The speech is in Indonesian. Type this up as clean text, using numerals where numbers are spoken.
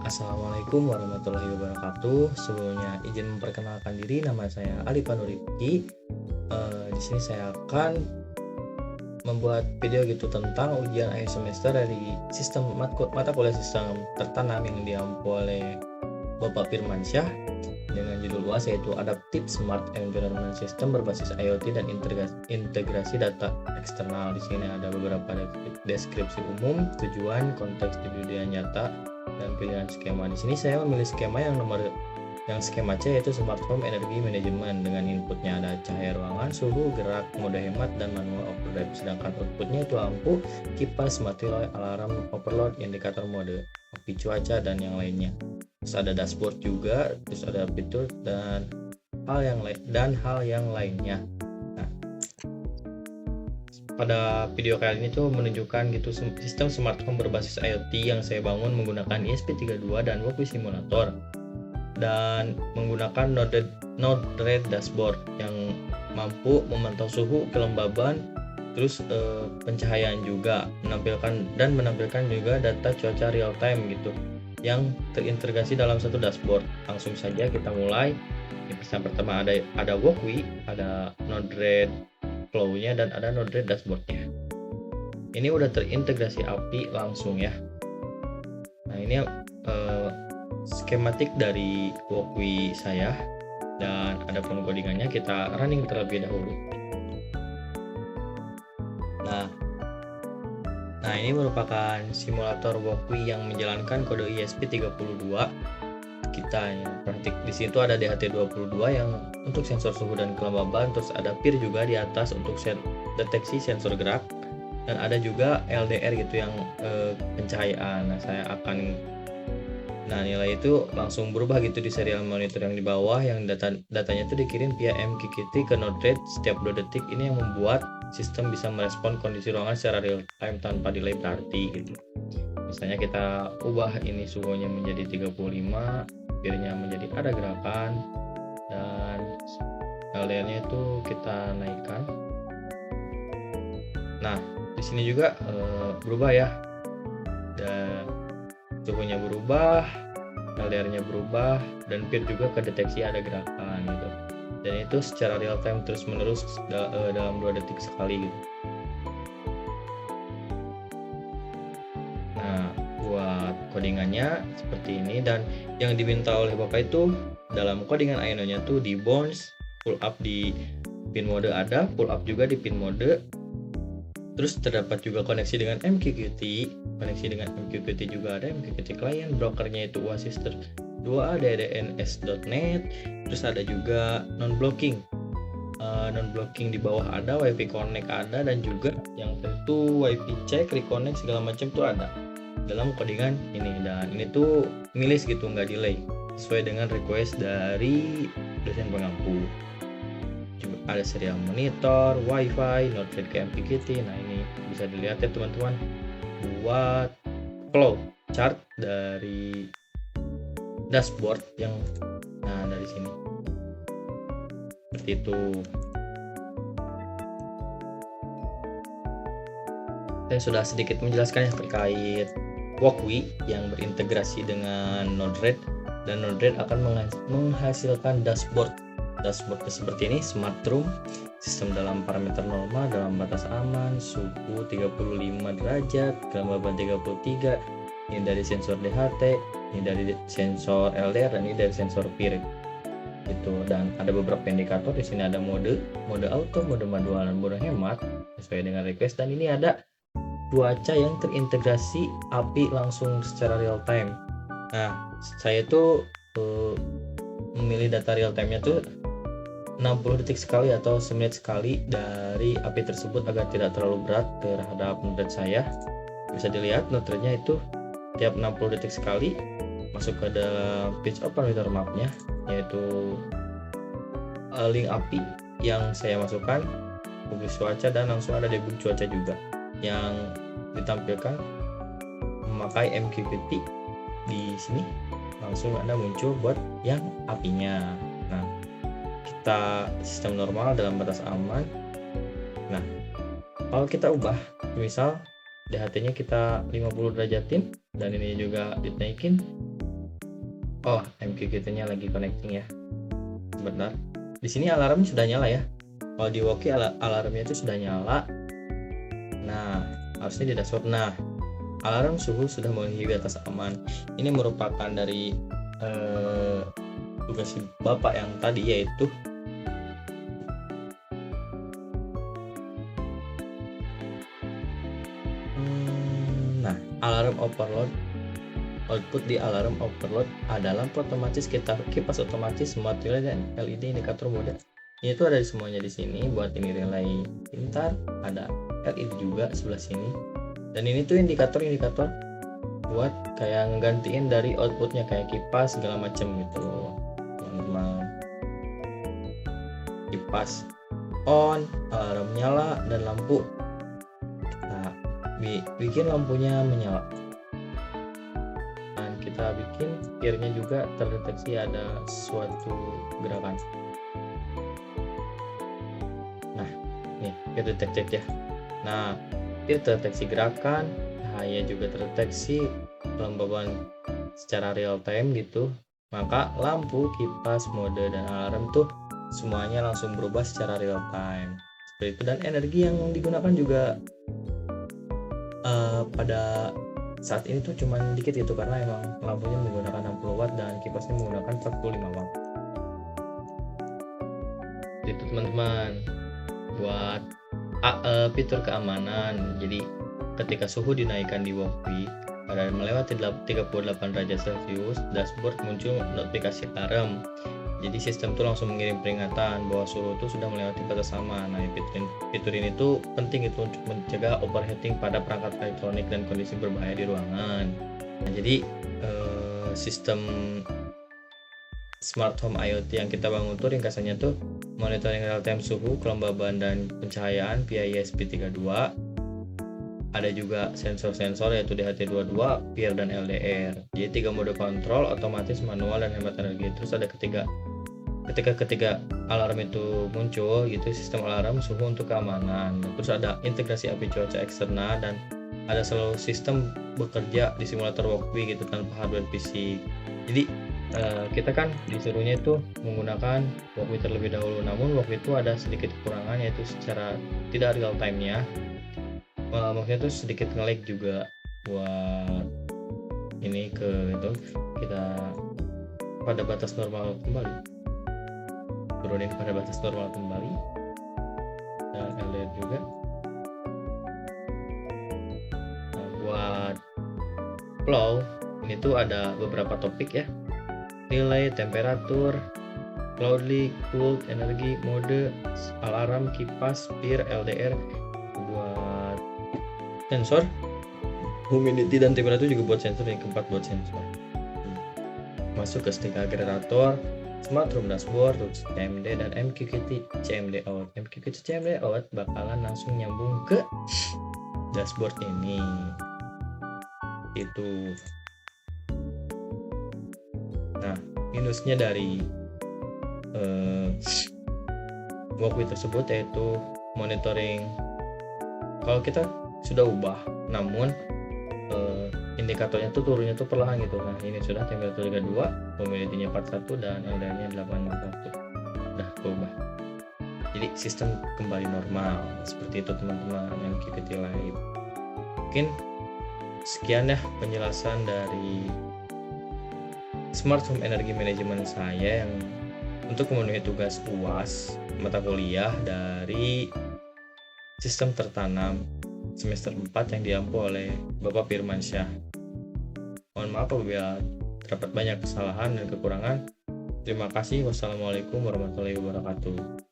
Assalamualaikum warahmatullahi wabarakatuh. Sebelumnya izin memperkenalkan diri, nama saya Ali Panurifki. Di sini saya akan membuat video gitu tentang ujian akhir semester dari sistem mata kuliah sistem tertanam yang diampu oleh Bapak Firmansyah dengan judul luas yaitu Adaptive Smart Environment System berbasis IoT dan integrasi data eksternal. Di sini ada beberapa deskripsi umum, tujuan, konteks di dunia nyata, dan pilihan skema. Di sini saya memilih skema yang skema C yaitu Smart Home Energy Management. Dengan inputnya ada cahaya ruangan, suhu, gerak, mode hemat, dan manual overdrive. Sedangkan outputnya itu lampu, kipas, matiloy, alarm, overload, indikator mode, api cuaca, dan yang lainnya. Terus ada dashboard juga, terus ada fitur dan hal yang lainnya. Nah, pada video kali ini tuh menunjukkan gitu sistem smart home berbasis IoT yang saya bangun menggunakan ESP32 dan Walkwi Simulator dan menggunakan Node-RED dashboard yang mampu memantau suhu, kelembaban, terus pencahayaan juga, menampilkan juga data cuaca real time gitu yang terintegrasi dalam satu dashboard. Langsung saja kita mulai. Yang pertama ada Walkwi, ada Node-RED flow-nya, dan ada Node-RED dashboard-nya. Ini udah terintegrasi API langsung ya. Nah, ini skematik dari Walkwi saya dan ada codingannya. Kita running terlebih dahulu. Nah, ini merupakan simulator Walkwi yang menjalankan kode ESP32. Kita praktik di situ ada DHT22 yang untuk sensor suhu dan kelembaban, terus ada PIR juga di atas untuk deteksi sensor gerak, dan ada juga LDR gitu yang pencahayaan. Nah, nilai itu langsung berubah gitu di serial monitor yang di bawah, yang datanya itu dikirim via MQTT ke Node-RED setiap 2 detik. Ini yang membuat sistem bisa merespon kondisi ruangan secara real time tanpa delay berarti gitu. Misalnya kita ubah ini suhunya menjadi 35, PIR-nya menjadi ada gerakan, dan LDR-nya itu kita naikkan. Nah, di sini juga berubah ya. Dan suhunya berubah, LDR-nya berubah, dan PIR juga kedeteksi ada gerakan gitu. Dan itu secara real time terus menerus dalam 2 detik sekali gitu. Nah, buat codingannya seperti ini, dan yang diminta oleh Bapak itu dalam codingan Aino-nya tuh di bounce, pull up di pin mode ada, pull up juga di pin mode. Terus terdapat juga koneksi dengan MQTT. Koneksi dengan MQTT juga ada, MQTT client, brokernya itu Oasis 2A, DDNS.net. Terus ada juga non-blocking. Non-blocking di bawah ada, WiFi connect ada, dan juga yang tentu WiFi check, reconnect segala macam tuh ada dalam codingan ini. Dan ini tuh milis gitu, nggak delay, sesuai dengan request dari dosen pengampu. Ada serial monitor, wifi, Node-RED ke MQTT. Nah, ini bisa dilihat ya teman-teman, buat flow chart dari dashboard yang dari sini seperti itu. Saya sudah sedikit menjelaskan yang terkait Walkwi yang berintegrasi dengan Node-RED, dan Node-RED akan menghasilkan dashboard seperti ini: smart room, sistem dalam parameter normal, dalam batas aman, suhu 35 derajat, kelembaban 33, ini dari sensor DHT, ini dari sensor LDR, dan ini dari sensor PIR gitu. Dan ada beberapa indikator. Di sini ada mode auto, mode manual, dan mode hemat sesuai dengan request. Dan ini ada cuaca yang terintegrasi API langsung secara real time. Nah, saya tuh memilih data real time-nya tuh 60 detik sekali atau semenit sekali dari API tersebut agar tidak terlalu berat terhadap Node-RED saya. Bisa dilihat Node-RED-nya itu tiap 60 detik sekali masuk ke dalam page open monitor map-nya, yaitu link API yang saya masukkan, publish cuaca, dan langsung ada debug cuaca juga yang ditampilkan memakai MQTT. Di sini langsung ada muncul buat yang API-nya. Nah, kita sistem normal dalam batas aman. Nah, kalau kita ubah, misal DHT-nya kita 50 derajatin, dan ini juga dinaikin. Oh, MQQT-nya lagi connecting ya. Sebentar. Di sini alarm sudah nyala ya. Kalau di Woki alarmnya itu sudah nyala. Nah, harusnya di dashboard. Nah, alarm suhu sudah memenuhi batas aman. Ini merupakan dari tugas Bapak yang tadi, yaitu alarm overload. Output di alarm overload adalah lampu otomatis, kipas otomatis, smart relay, dan LED indikator mode. Ini tuh ada di semuanya di sini. Buat ini relay pintar, ada LED juga sebelah sini. Dan ini tuh indikator buat kayak ngegantiin dari outputnya, kayak kipas segala macam gitu, teman-teman. Kipas on, alarm nyala, dan lampu. Nah, bikin lampunya menyala. Kita bikin peer-nya juga terdeteksi ada suatu gerakan. Nah, nih peer detected ya. Nah, peer terdeteksi gerakan, cahaya juga terdeteksi, kelembaban secara real time gitu. Maka lampu, kipas, mode, dan alarm tuh semuanya langsung berubah secara real time. Seperti itu. Dan energi yang digunakan juga pada saat ini tuh cuman dikit gitu, karena emang lampunya menggunakan 60 watt dan kipasnya menggunakan 45 watt. Itu teman-teman buat fitur keamanan. Jadi ketika suhu dinaikkan di Woki pada melewati 38 derajat Celcius, dashboard muncul notifikasi alarm. Jadi sistem tuh langsung mengirim peringatan bahwa suhu itu sudah melewati batas aman. Nah, fitur ini tuh penting itu untuk mencegah overheating pada perangkat elektronik dan kondisi berbahaya di ruangan. Nah, jadi sistem smart home IoT yang kita bangun tuh ringkasannya tuh monitoring real time suhu, kelembaban, dan pencahayaan via ESP32. Ada juga sensor-sensor yaitu DHT22, PIR, dan LDR. Jadi 3 mode kontrol, otomatis, manual, dan hemat energi. Terus ada ketika alarm itu muncul gitu, sistem alarm suhu untuk keamanan. Terus ada integrasi API cuaca eksternal, dan ada selalu sistem bekerja di simulator Woki gitu tanpa hardware fisik. Jadi kita kan disuruhnya itu menggunakan Woki terlebih dahulu, namun Woki itu ada sedikit kekurangan, yaitu secara tidak real time-nya. Maksudnya itu sedikit nge-lag juga. Buat ini itu kita pada batas normal kembali, turunin pada batas normal kembali, dan LDR juga. Nah, buat flow ini tuh ada beberapa topik ya: relay, temperatur, cloudly, cooled, energi, mode, alarm, kipas, PIR, LDR. Buat sensor, humidity dan temperatur juga buat sensor. Yang keempat buat sensor. Masuk ke stick agregator, smart room dashboard, CMD, dan MQQT CMD out. MQQT CMD out bakalan langsung nyambung ke dashboard ini. Itu. Nah, minusnya dari Woki tersebut yaitu monitoring. Kalau kita sudah ubah, namun indikatornya tuh turunnya tuh perlahan gitu. Nah, ini sudah temperatur 32, humidity-nya 41, dan LDR-nya 81. Udah berubah. Jadi sistem kembali normal. Seperti itu teman-teman MQQT Live. Mungkin sekian ya penjelasan dari Smart Home Energy Management saya yang untuk memenuhi tugas UAS mata kuliah dari sistem tertanam semester 4 yang diampu oleh Bapak Firmansyah. Mohon maaf apabila terdapat banyak kesalahan dan kekurangan. Terima kasih. Wassalamualaikum warahmatullahi wabarakatuh.